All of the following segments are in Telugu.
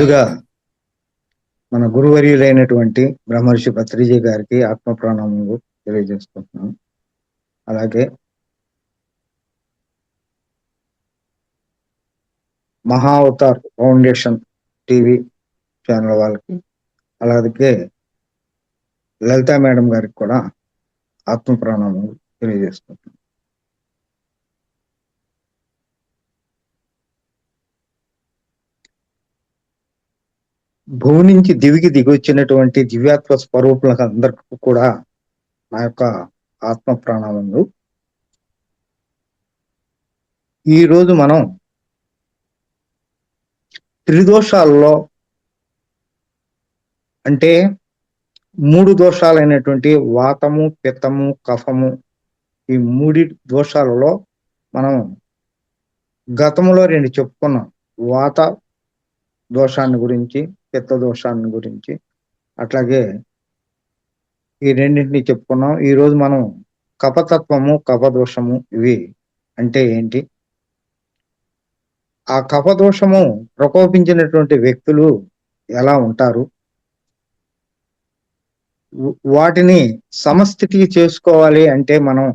ముందుగా మన గురువర్యులైనటువంటి బ్రహ్మర్షి పత్రిజీ గారికి ఆత్మ ప్రణామములు తెలియజేసుకుంటున్నాను. అలాగే మహా అవతార్ ఫౌండేషన్ టీవీ ఛానల్ వాళ్ళకి, అలాగే లలితా మేడం గారికి కూడా ఆత్మ ప్రణామములు తెలియజేసుకుంటున్నాను. భూమి నుంచి దివికి దిగొచ్చినటువంటి దివ్యాత్మ స్వరూపులకు అందరికీ కూడా నా యొక్క ఆత్మ ప్రణామములు. ఈరోజు మనం త్రిదోషాల్లో అంటే 3 దోషాలైనటువంటి వాతము, పిత్తము, కఫము, ఈ 3 దోషాలలో మనం గతంలో 2 చెప్పుకున్నాం. వాత దోషాన్ని గురించి, పిత్త దోషాన్ని గురించి, అట్లాగే ఈ రెండింటిని చెప్పుకున్నాం. ఈరోజు మనం కఫతత్వము, కఫదోషము ఇవి అంటే ఏంటి, ఆ కఫదోషము ప్రకోపించినటువంటి వ్యక్తులు ఎలా ఉంటారు, వాటిని సమస్థితికి చేసుకోవాలి అంటే మనం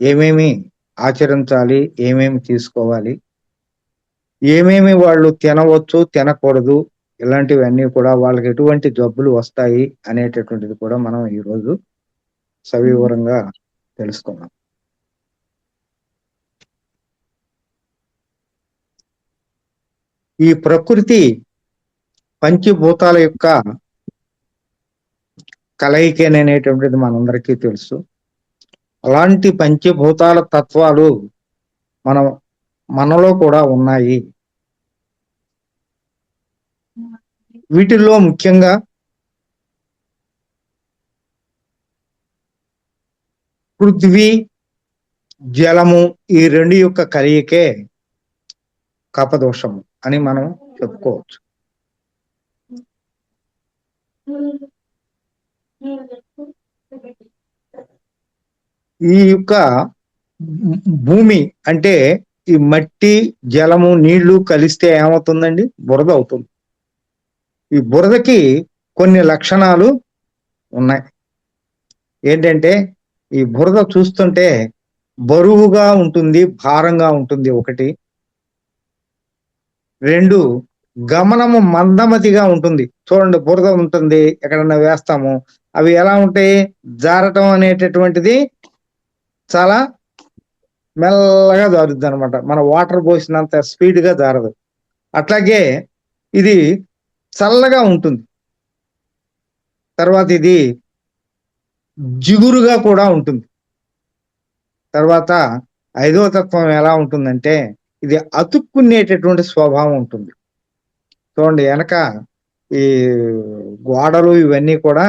ఏమేమి ఆచరించాలి, ఏమేమి తీసుకోవాలి, ఏమేమి వాళ్ళు తినవచ్చు, తినకూడదు, ఇలాంటివన్నీ కూడా వాళ్ళకి ఎటువంటి జబ్బులు వస్తాయి అనేటటువంటిది కూడా మనం ఈరోజు సవివరంగా తెలుసుకున్నాం. ఈ ప్రకృతి పంచభూతాల యొక్క కలయికనేటువంటిది మనందరికీ తెలుసు. అలాంటి పంచభూతాల తత్వాలు మనలో కూడా ఉన్నాయి. వీటిల్లో ముఖ్యంగా పృథ్వీ, జలము ఈ 2 యొక్క కలయికే కఫదోషము అని మనం చెప్పుకోవచ్చు. ఈ యొక్క భూమి అంటే ఈ మట్టి, జలము, నీళ్లు కలిస్తే ఏమవుతుందండి? బురద అవుతుంది. ఈ బురదకి కొన్ని లక్షణాలు ఉన్నాయి. ఏంటంటే ఈ బురద చూస్తుంటే బరువుగా ఉంటుంది, భారంగా ఉంటుంది. 1, 2 గమనము మందమతిగా ఉంటుంది. చూడండి, బురద ఉంటుంది, ఎక్కడన్నా వేస్తాము, అవి ఎలా ఉంటాయి? జారటం అనేటటువంటిది చాలా మెల్లగా జారుద్ది అనమాట. మన వాటర్ పోసినంత స్పీడ్ గా జారదు. అట్లాగే ఇది చల్లగా ఉంటుంది. తర్వాత ఇది జిగురుగా కూడా ఉంటుంది. తర్వాత 5వ తత్వం ఎలా ఉంటుందంటే ఇది అతుక్కునేటటువంటి స్వభావం ఉంటుంది. చూడండి, వెనక ఈ గోడలు ఇవన్నీ కూడా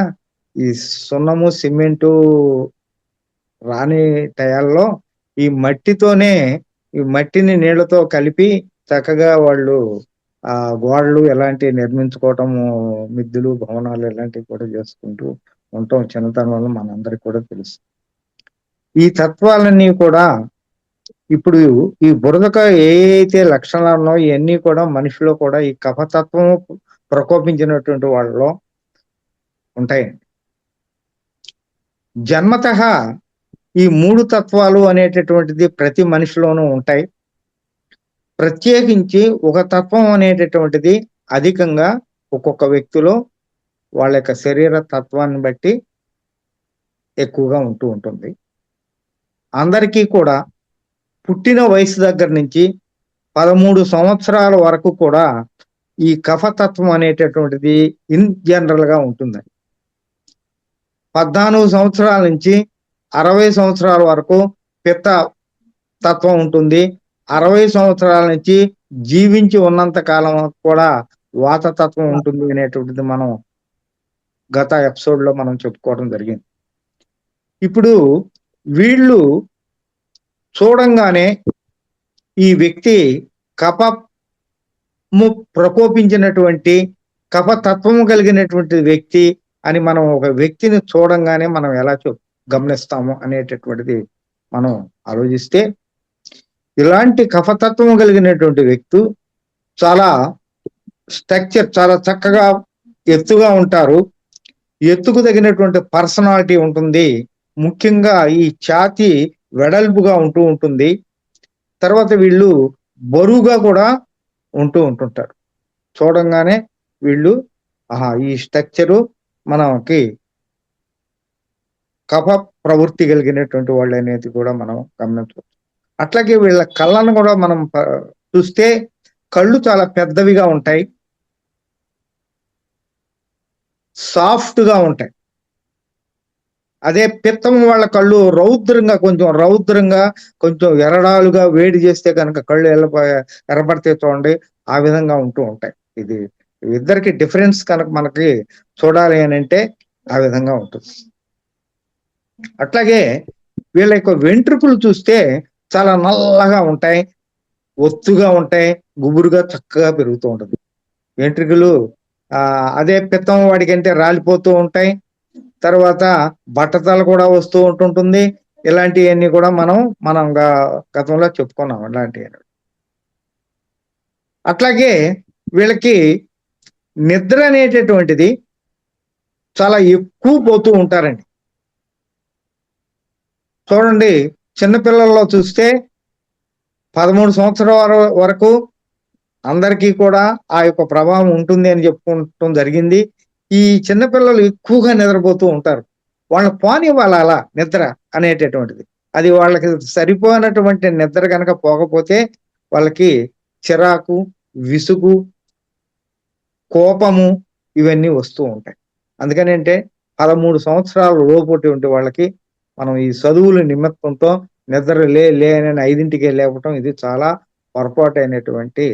ఈ సున్నము, సిమెంటు రాని టయాల్లో ఈ మట్టితోనే, ఈ మట్టిని నీళ్లతో కలిపి చక్కగా వాళ్ళు ఆ గోడలు ఎలాంటివి నిర్మించుకోవటము, మిద్దులు, భవనాలు ఇలాంటివి కూడా చేసుకుంటూ ఉంటాం. చిన్నతనంలో మనందరికి కూడా తెలుసు. ఈ తత్వాలన్నీ కూడా ఇప్పుడు ఈ బురదక ఏదైతే లక్షణాలు ఉన్నాయో ఇవన్నీ కూడా మనిషిలో కూడా ఈ కఫతత్వం ప్రకోపించినటువంటి వాళ్ళలో ఉంటాయండి. జన్మతః ఈ 3 తత్వాలు అనేటటువంటిది ప్రతి మనిషిలోనూ ఉంటాయి. ప్రత్యేకించి ఒక తత్వం అనేటటువంటిది అధికంగా ఒక్కొక్క వ్యక్తిలో వాళ్ళ యొక్క శరీర తత్వాన్ని బట్టి ఎక్కువగా ఉంటూ ఉంటుంది. అందరికీ కూడా పుట్టిన వయసు దగ్గర నుంచి 13 సంవత్సరాల వరకు కూడా ఈ కఫతత్వం అనేటటువంటిది ఇన్ జనరల్ గా ఉంటుంది. 14 సంవత్సరాల నుంచి 60 సంవత్సరాల వరకు పిత్త తత్వం ఉంటుంది. 60 సంవత్సరాల నుంచి జీవించి ఉన్నంత కాలం కూడా వాతతత్వం ఉంటుంది అనేటువంటిది మనం గత ఎపిసోడ్ లో మనం చెప్పుకోవడం జరిగింది. ఇప్పుడు వీళ్ళు చూడంగానే ఈ వ్యక్తి కఫము ప్రకోపించినటువంటి కఫతత్వము కలిగినటువంటి వ్యక్తి అని మనం ఒక వ్యక్తిని చూడంగానే మనం ఎలా గమనిస్తాము అనేటటువంటిది మనం ఆలోచిస్తే, ఇలాంటి కఫతత్వం కలిగినటువంటి వ్యక్తి చాలా స్ట్రక్చర్ చాలా చక్కగా ఎత్తుగా ఉంటారు. ఎత్తుకు తగినటువంటి పర్సనాలిటీ ఉంటుంది. ముఖ్యంగా ఈ ఛాతీ వెడల్పుగా ఉంటూ ఉంటుంది. తర్వాత వీళ్ళు బరువుగా కూడా ఉంటుంటారు. చూడంగానే వీళ్ళు ఈ స్ట్రక్చరు మనకి కఫ ప్రవృత్తి కలిగినటువంటి వాళ్ళు అనేది కూడా మనం గమనించవచ్చు. అట్లాగే వీళ్ళ కళ్ళను కూడా మనం చూస్తే కళ్ళు చాలా పెద్దవిగా ఉంటాయి, సాఫ్ట్ గా ఉంటాయి. అదే పిత్తం వాళ్ళ కళ్ళు రౌద్రంగా కొంచెం ఎరడాలుగా వేడి చేస్తే కనుక కళ్ళు ఎర్రబడితే చూడండి, ఆ విధంగా ఉంటూ ఉంటాయి. ఇది ఇద్దరికి డిఫరెన్స్ కనుక మనకి చూడాలి అని అంటే ఆ విధంగా ఉంటుంది. అట్లాగే వీళ్ళ యొక్క వెంట్రుకలు చూస్తే చాలా నల్లగా ఉంటాయి, ఒత్తుగా ఉంటాయి, గుబురుగా చక్కగా పెరుగుతూ ఉంటుంది వెంట్రుకలు. అదే పిత్తం వాడికంటే రాలిపోతూ ఉంటాయి. తర్వాత బట్టతల కూడా వస్తూ ఉంటుంటుంది. ఇలాంటివన్నీ కూడా మనం గతంలో చెప్పుకున్నాం ఇలాంటివి. అట్లాగే వీళ్ళకి నిద్ర అనేటటువంటిది చాలా ఎక్కువ పోతూ ఉంటారండి. చూడండి, చిన్నపిల్లల్లో చూస్తే 13 సంవత్సరాల వరకు అందరికీ కూడా ఆ యొక్క ప్రభావం ఉంటుంది అని చెప్పుకోవటం జరిగింది. ఈ చిన్నపిల్లలు ఎక్కువగా నిద్రపోతూ ఉంటారు. వాళ్ళ పోనివ్వాలి అలా నిద్ర అనేటటువంటిది. అది వాళ్ళకి సరిపోయినటువంటి నిద్ర కనుక పోకపోతే వాళ్ళకి చిరాకు, విసుగు, కోపము ఇవన్నీ వస్తూ ఉంటాయి. అందుకనంటే 13 సంవత్సరాల లోపుటువంటి వాళ్ళకి మనం ఈ చదువుల నిమిత్తంతో నిద్ర లే అని 5ంటికే లేవటం ఇది చాలా పొరపాటైనటువంటి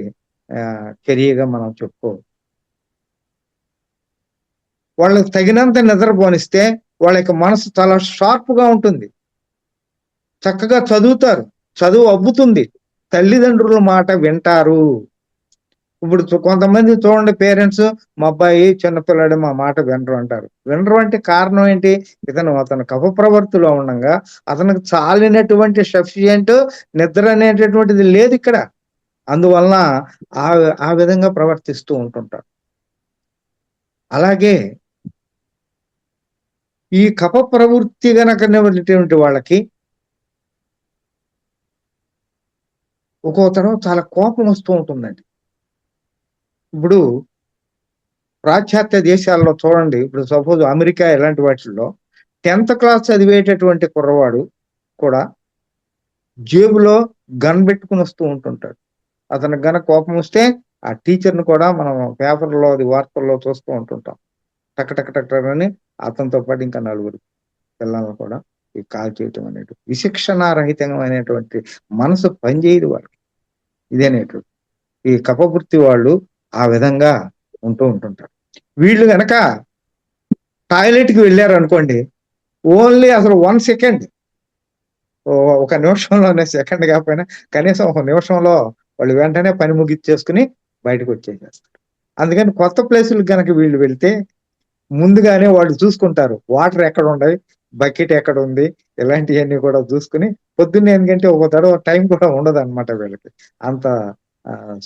చర్యగా మనం చెప్పుకోవచ్చు. వాళ్ళకి తగినంత నిద్ర పోనిస్తే వాళ్ళ యొక్క మనసు చాలా షార్ప్గా ఉంటుంది, చక్కగా చదువుతారు, చదువు అబ్బుతుంది, తల్లిదండ్రుల మాట వింటారు. ఇప్పుడు కొంతమంది చూడండి, పేరెంట్స్ మా అబ్బాయి చిన్నపిల్లాడు మా మాట వినరు అంటారు. వినరు అంటే కారణం ఏంటి? అతను కఫ ప్రవర్తిలో ఉండగా అతనికి చాలినటువంటి సఫిషియంట్ నిద్ర అనేటటువంటిది లేదు ఇక్కడ. అందువలన ఆ విధంగా ప్రవర్తిస్తూ ఉంటుంటారు. అలాగే ఈ కఫ ప్రవృత్తి గనక వాళ్ళకి ఒక్కో తరం చాలా కోపం వస్తూ ఉంటుందండి. ఇప్పుడు పాశ్చాత్య దేశాల్లో చూడండి, ఇప్పుడు సపోజ్ అమెరికా ఇలాంటి వాటిల్లో 10th క్లాస్ చదివేటటువంటి కుర్రవాడు కూడా జేబులో గన్ పెట్టుకుని వస్తూ ఉంటుంటాడు. అతనికి గనక కోపం వస్తే ఆ టీచర్ని కూడా మనం పేపర్లో వార్తల్లో చూస్తూ ఉంటుంటాం. టక్ అని అతనితో పాటు ఇంకా 4 పిల్లలను కూడా ఈ కాల్ చేయటం అనేది విశిక్షణారహితమైనటువంటి మనసు పనిచేయదు వాళ్ళకి. ఇదేనేటువంటి ఈ కఫవృత్తి వాళ్ళు ఆ విధంగా ఉంటుంటారు. వీళ్ళు గనక టాయిలెట్కి వెళ్ళారు అనుకోండి, ఓన్లీ అసలు 1 సెకండ్, ఒక నిమిషంలోనే, సెకండ్ కాకపోయినా కనీసం 1 నిమిషంలో వాళ్ళు వెంటనే పని ముగిచ్చేసుకుని బయటకు వచ్చేసేస్తారు. అందుకని కొత్త ప్లేసులకు గనక వీళ్ళు వెళ్తే ముందుగానే వాళ్ళు చూసుకుంటారు, వాటర్ ఎక్కడ ఉండవు, బకెట్ ఎక్కడ ఉంది, ఇలాంటివన్నీ కూడా చూసుకుని పొద్దున్నే, ఎందుకంటే ఒక తడవ టైం కూడా ఉండదు అనమాట వీళ్ళకి. అంత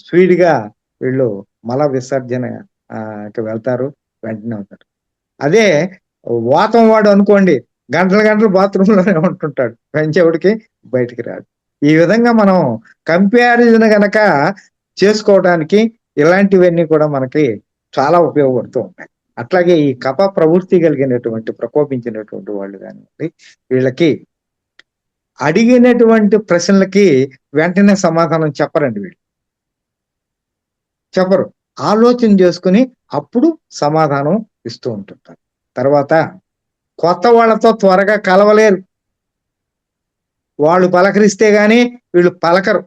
స్పీడ్గా వీళ్ళు మల విసర్జనకి వెళ్తారు, వెంటనే అవుతారు. అదే వాతం వాడు అనుకోండి, గంటలు బాత్రూంలోనే ఉంటుంటాడు, పెంచేవాడికి బయటికి రాడు. ఈ విధంగా మనం కంపారిజన్ గనక చేసుకోవడానికి ఇలాంటివన్నీ కూడా మనకి చాలా ఉపయోగపడుతూ ఉంటాయి. అట్లాగే ఈ కఫ ప్రవృత్తి కలిగినటువంటి ప్రకోపించినటువంటి వాళ్ళు కానివ్వండి, వీళ్ళకి అడిగినటువంటి ప్రశ్నలకి వెంటనే సమాధానం చెప్పరండి. వీళ్ళు చెప్పరు, ఆలోచన చేసుకుని అప్పుడు సమాధానం ఇస్తూ ఉంటుంటారు. తర్వాత కొత్త వాళ్ళతో త్వరగా కలవలేరు. వాళ్ళు పలకరిస్తే గాని వీళ్ళు పలకరు.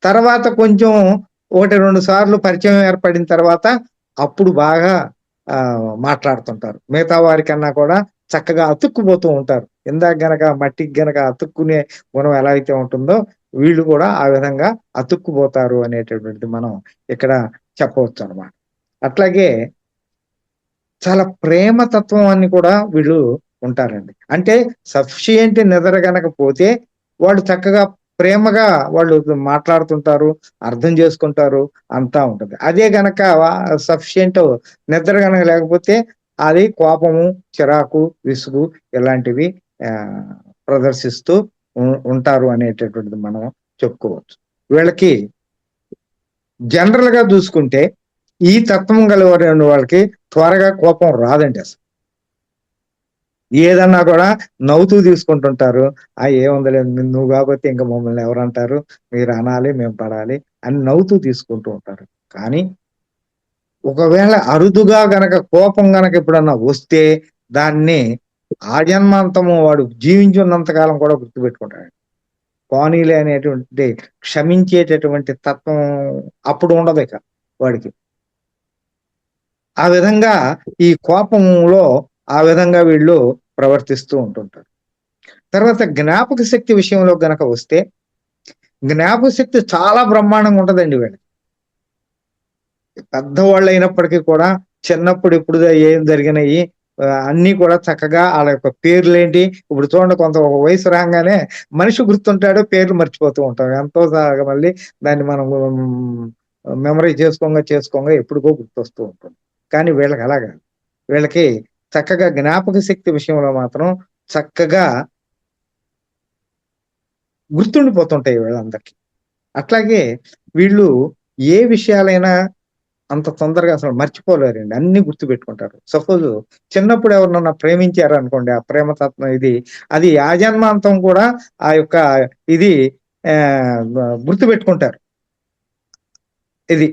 తర్వాత కొంచెం 1-2 సార్లు పరిచయం ఏర్పడిన తర్వాత అప్పుడు బాగా మాట్లాడుతుంటారు. మిగతా వారికన్నా కూడా చక్కగా అతుక్కుపోతూ ఉంటారు. ఇందాక గనక మట్టికి గనక అతుక్కునే గుణం ఎలా అయితే ఉంటుందో వీళ్ళు కూడా ఆ విధంగా అతుక్కుపోతారు అనేటటువంటిది మనం ఇక్కడ చెప్పవచ్చు అన్నమాట. అట్లాగే చాలా ప్రేమతత్వం అని కూడా వీళ్ళు ఉంటారండి. అంటే సఫిషియంట్ నిద్ర గనక పోతే వాళ్ళు చక్కగా ప్రేమగా వాళ్ళు మాట్లాడుతుంటారు, అర్థం చేసుకుంటారు, అంతా ఉంటుంది. అదే గనక సఫిషియంట్ నిద్ర గనక లేకపోతే అది కోపము, చిరాకు, విసుగు ఇలాంటివి ప్రదర్శిస్తూ ఉంటారు అనేటటువంటిది మనం చెప్పుకోవచ్చు. వీళ్ళకి జనరల్ గా చూసుకుంటే ఈ తత్వం గలవారి వాళ్ళకి త్వరగా కోపం రాదండి అసలు. ఏదన్నా కూడా నవ్వుతూ తీసుకుంటుంటారు. ఏముందిలే నువ్వు కాబట్టి ఇంక మమ్మల్ని ఎవరంటారు, మీరు అనాలి మేము పడాలి అని నవ్వుతూ తీసుకుంటూ ఉంటారు. కానీ ఒకవేళ అరుదుగా గనక కోపం గనక ఎప్పుడన్నా వస్తే దాన్ని ఆజన్మాంతము వాడు జీవించున్నంత కాలం కూడా గుర్తుపెట్టుకుంటాడు. పోనీలే అనేటువంటి క్షమించేటటువంటి తత్వం అప్పుడు ఉండదు ఇక వాడికి. ఆ విధంగా ఈ కోపంలో ఆ విధంగా వీళ్ళు ప్రవర్తిస్తూ ఉంటుంటారు. తర్వాత జ్ఞాపక శక్తి విషయంలో గనక వస్తే జ్ఞాపక శక్తి చాలా బ్రహ్మాండంగా ఉంటదండి వీళ్ళకి. పెద్దవాళ్ళు అయినప్పటికీ కూడా చిన్నప్పుడు ఎప్పుడు ఏం జరిగినాయి అన్నీ కూడా చక్కగా వాళ్ళ యొక్క పేర్లేంటి, ఇప్పుడు చూడండి కొంత ఒక వయసు రాగానే మనిషి గుర్తుంటాడు, పేర్లు మర్చిపోతూ ఉంటాం. ఎంతో మళ్ళీ దాన్ని మనం మెమరీ చేసుకోగా ఎప్పుడుకో గుర్తొస్తూ ఉంటుంది. కానీ వీళ్ళకి అలాగా వీళ్ళకి చక్కగా జ్ఞాపక శక్తి విషయంలో మాత్రం చక్కగా గుర్తుండిపోతుంటాయి వీళ్ళందరికీ. అట్లాగే వీళ్ళు ఏ విషయాలైనా అంత తొందరగా అసలు మర్చిపోలేరండి. అన్ని గుర్తుపెట్టుకుంటారు. సపోజ్ చిన్నప్పుడు ఎవరినన్నా ప్రేమించారనుకోండి, ఆ ప్రేమ తత్వం అది ఆజన్మాంతం కూడా ఆ యొక్క ఇది గుర్తుపెట్టుకుంటారు. ఇది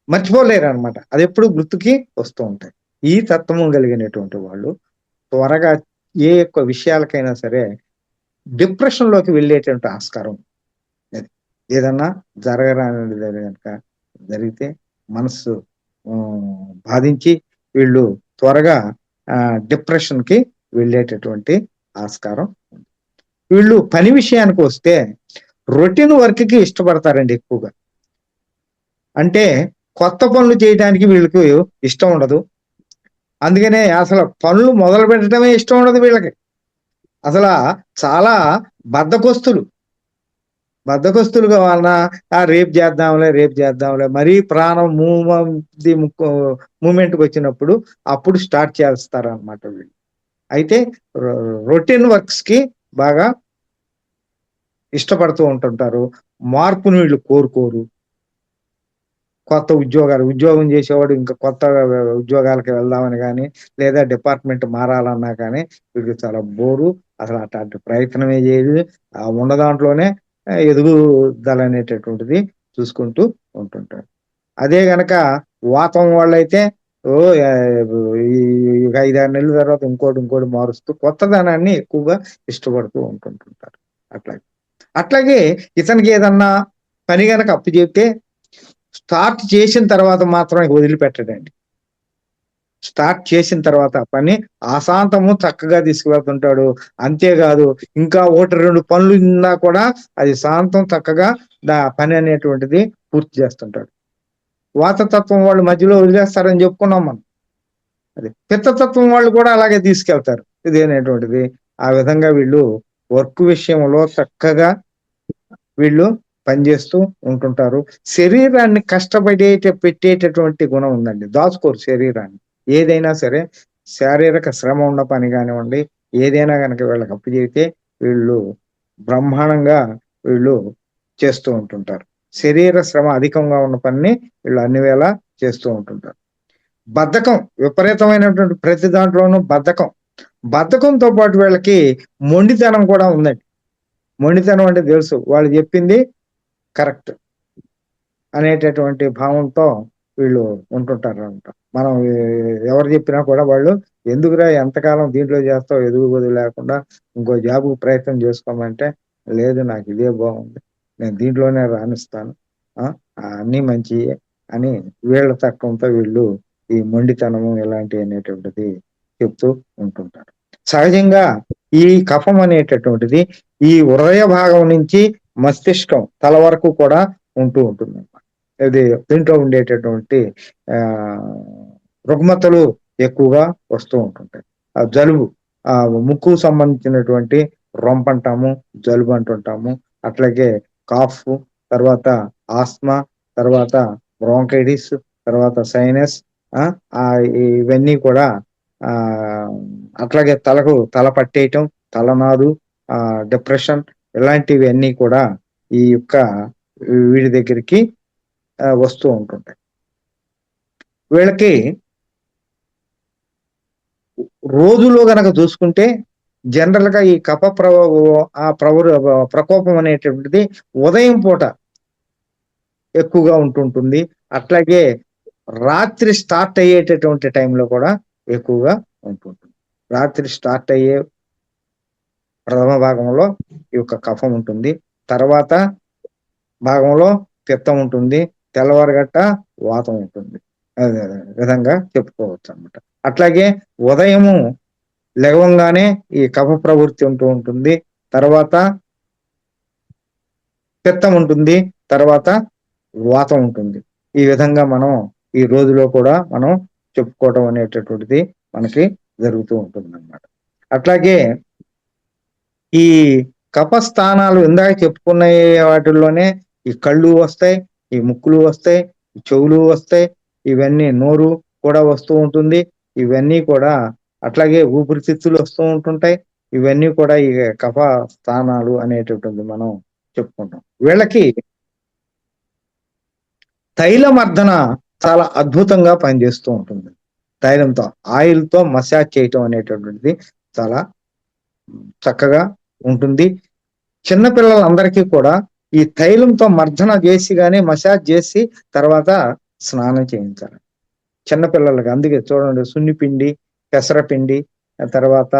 మర్చిపోలేరనమాట. అది ఎప్పుడు గుర్తుకి వస్తూ ఉంటాయి. ఈ తత్వము కలిగినటువంటి వాళ్ళు త్వరగా ఏ యొక్క విషయాలకైనా సరే డిప్రెషన్ లోకి వెళ్ళేటువంటి ఆస్కారం. అది ఏదన్నా జరగరానిది గనక జరిగితే మనస్సు బాధించి వీళ్ళు త్వరగా డిప్రెషన్ కి వెళ్ళేటటువంటి ఆస్కారం. వీళ్ళు పని విషయానికి వస్తే రొటీన్ వర్క్ కి ఇష్టపడతారండి ఎక్కువగా. అంటే కొత్త పనులు చేయడానికి వీళ్ళకి ఇష్టం ఉండదు. అందుకనే అసలు పనులు మొదలు పెట్టడమే ఇష్టం ఉండదు వీళ్ళకి. అసలు చాలా బద్ధకొస్తులు. బద్ధకస్తులుగా వలన రేపు చేద్దాంలే మరీ ప్రాణం మూమెంట్కి వచ్చినప్పుడు అప్పుడు స్టార్ట్ చేస్తారనమాట వీళ్ళు. అయితే రొటీన్ వర్క్స్ కి బాగా ఇష్టపడుతూ ఉంటుంటారు. మార్పును వీళ్ళు కోరుకోరు. కొత్త ఉద్యోగం చేసేవాడు ఇంకా కొత్త ఉద్యోగాలకి వెళ్దామని కానీ లేదా డిపార్ట్మెంట్ మారాలన్నా కానీ వీళ్ళకి చాలా బోరు. అసలు అట్లాంటి ప్రయత్నమే చేయదు. ఉన్న దాంట్లోనే ఎదుగుదల అనేటటువంటిది చూసుకుంటూ ఉంటుంటారు. అదే గనక వాతం వాళ్ళైతే ఈ 5-6 నెలల తర్వాత ఇంకోటి మారుస్తూ కొత్తదనాన్ని ఎక్కువగా ఇష్టపడుతూ ఉంటుంటారు. అట్లాగే ఇతనికి ఏదన్నా పని గనక అప్పచెప్తే స్టార్ట్ చేసిన తర్వాత మాత్రం వదిలిపెట్టడండి. స్టార్ట్ చేసిన తర్వాత పని ఆశాంతము చక్కగా తీసుకువెళ్తుంటాడు. అంతేకాదు ఇంకా 1-2 పనులు ఉన్నా కూడా అది శాంతం చక్కగా పని అనేటువంటిది పూర్తి చేస్తుంటాడు. వాతతత్వం వాళ్ళు మధ్యలో వదిలేస్తారని చెప్పుకున్నాం మనం. అది పిత్తతత్వం వాళ్ళు కూడా అలాగే తీసుకెళ్తారు ఇదేనేటువంటిది. ఆ విధంగా వీళ్ళు వర్క్ విషయంలో చక్కగా వీళ్ళు పనిచేస్తూ ఉంటుంటారు. శరీరాన్ని పెట్టేటటువంటి గుణం ఉందండి. దాచుకోరు శరీరాన్ని. ఏదైనా సరే శారీరక శ్రమ ఉన్న పని కానివ్వండి, ఏదైనా కనుక వీళ్ళకి అప్పచెబితే వీళ్ళు బ్రహ్మాండంగా వీళ్ళు చేస్తూ ఉంటుంటారు. శరీర శ్రమ అధికంగా ఉన్న పనిని వీళ్ళు అన్ని వేళ చేస్తూ ఉంటుంటారు. బద్ధకం విపరీతమైనటువంటి ప్రతి దాంట్లోనూ బద్ధకంతో పాటు వీళ్ళకి మొండితనం కూడా ఉందండి. మొండితనం అంటే తెలుసు, వాళ్ళు చెప్పింది కరెక్ట్ అనేటటువంటి భావంతో వీళ్ళు ఉంటుంటారు అనమాట. మనం ఎవరు చెప్పినా కూడా వాళ్ళు ఎందుకురా ఎంతకాలం దీంట్లో చేస్తావు, ఎదుగుబడి లేకుండా ఇంకో జాబ్ ప్రయత్నం చేసుకోమంటే లేదు నాకు ఇదే బాగుంది, నేను దీంట్లోనే రాణిస్తాను, అన్నీ మంచియే అని వీళ్ళ తత్వంతో వీళ్ళు ఈ మొండితనము ఇలాంటి అనేటువంటిది చెప్తూ ఉంటుంటారు. సహజంగా ఈ కఫం అనేటటువంటిది ఈ హృదయ భాగం నుంచి మస్తిష్కం తల వరకు కూడా ఉంటుంది. ఇది దీంట్లో ఉండేటటువంటి రుగ్మతలు ఎక్కువగా వస్తూ ఉంటుంటాయి. జలుబు ముక్కు సంబంధించినటువంటి రొంప అంటాము, జలుబు అంటుంటాము. అట్లాగే కాఫ్, తర్వాత ఆస్మా, తర్వాత బ్రాంకైటిస్, తర్వాత సైనస్, ఇవన్నీ కూడా అట్లాగే తల పట్టేయటం, తలనాడు, డిప్రెషన్, ఇలాంటివి అన్నీ కూడా ఈ యొక్క వీడి దగ్గరికి వస్తూ ఉంటుంటాయి. వీళ్ళకి రోజులో గనక చూసుకుంటే జనరల్ గా ఈ కఫ ప్రకోపం అనేటువంటిది ఉదయం పూట ఎక్కువగా ఉంటుంటుంది. అట్లాగే రాత్రి స్టార్ట్ అయ్యేటటువంటి టైంలో కూడా ఎక్కువగా ఉంటుంటుంది. రాత్రి స్టార్ట్ అయ్యే ప్రథమ భాగంలో ఈ యొక్క కఫం ఉంటుంది. తర్వాత భాగంలో పిత్తం ఉంటుంది. తెల్లవారుగట్ట వాతం ఉంటుంది. అదే విధంగా చెప్పుకోవచ్చు అన్నమాట. అట్లాగే ఉదయము లెగవంగానే ఈ కఫ ప్రవృత్తి ఉంటూ ఉంటుంది. తర్వాత పిత్తం ఉంటుంది. తర్వాత వాతం ఉంటుంది. ఈ విధంగా మనం ఈ రోజులో కూడా మనం చెప్పుకోవడం అనేటటువంటిది మనకి జరుగుతూ ఉంటుంది అన్నమాట. అట్లాగే ఈ కఫ స్థానాలు ఇందాక చెప్పుకున్న వాటిల్లోనే ఈ కళ్ళు వస్తాయి, ఈ ముక్కులు వస్తాయి, ఈ చెవులు వస్తాయి, ఇవన్నీ నోరు కూడా వస్తూ ఉంటుంది. ఇవన్నీ కూడా అట్లాగే ఊపిరితిత్తులు వస్తూ ఉంటుంటాయి. ఇవన్నీ కూడా ఈ కఫ స్థానాలు అనేటటువంటి మనం చెప్పుకుంటాం. వీళ్ళకి తైలమర్దన చాలా అద్భుతంగా పనిచేస్తూ ఉంటుంది. తైలంతో, ఆయిల్తో మసాజ్ చేయటం అనేటటువంటిది చాలా చక్కగా ఉంటుంది. చిన్నపిల్లలందరికీ కూడా ఈ తైలంతో మర్దన చేసి కానీ మసాజ్ చేసి తర్వాత స్నానం చేయించాలి చిన్నపిల్లలకి. అందుకే చూడండి, సున్నిపిండి, పెసరపిండి, తర్వాత